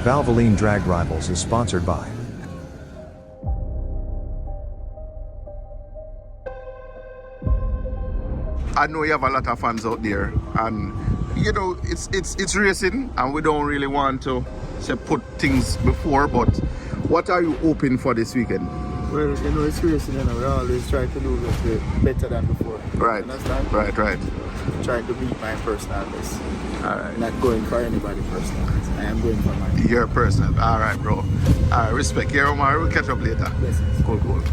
Valvoline Drag Rivals is sponsored by I know you have a lot of fans out there, and you know it's racing, and we don't really want to say put things before. But what are you hoping for this weekend? Well, you know, it's racing, you know, we always try to do it better than before. Right. Understand? Right. Trying to beat my personal best. Alright. Not going for anybody personal. I am going for mine. Your personal. Alright, bro. Alright, respect. Here, Omar. We'll catch up later. Yes. Cool. Yeah.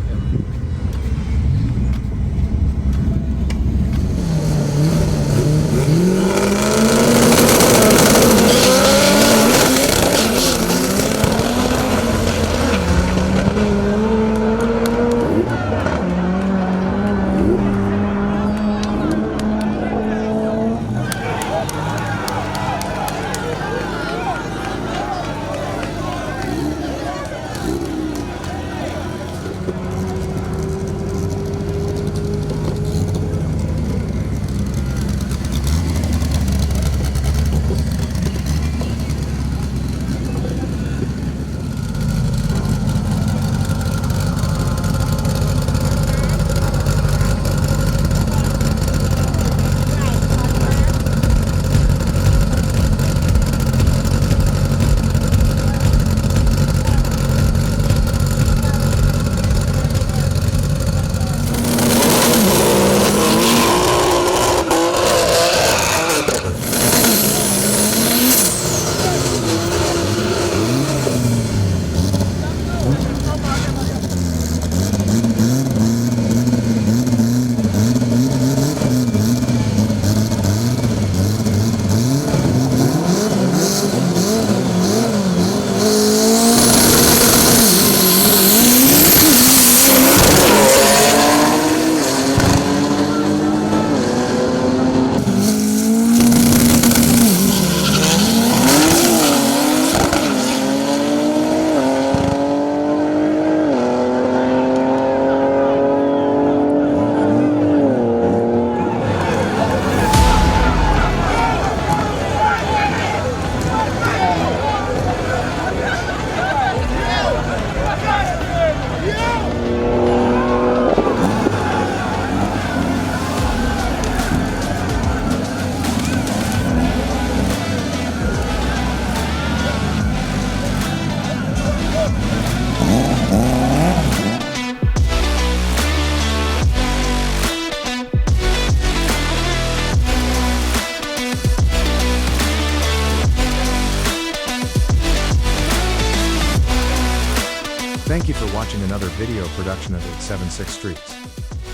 Thank you for watching another video production of 876 Streets.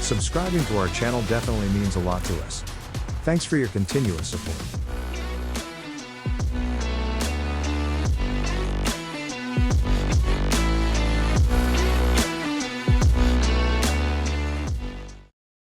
Subscribing to our channel definitely means a lot to us. Thanks for your continuous support.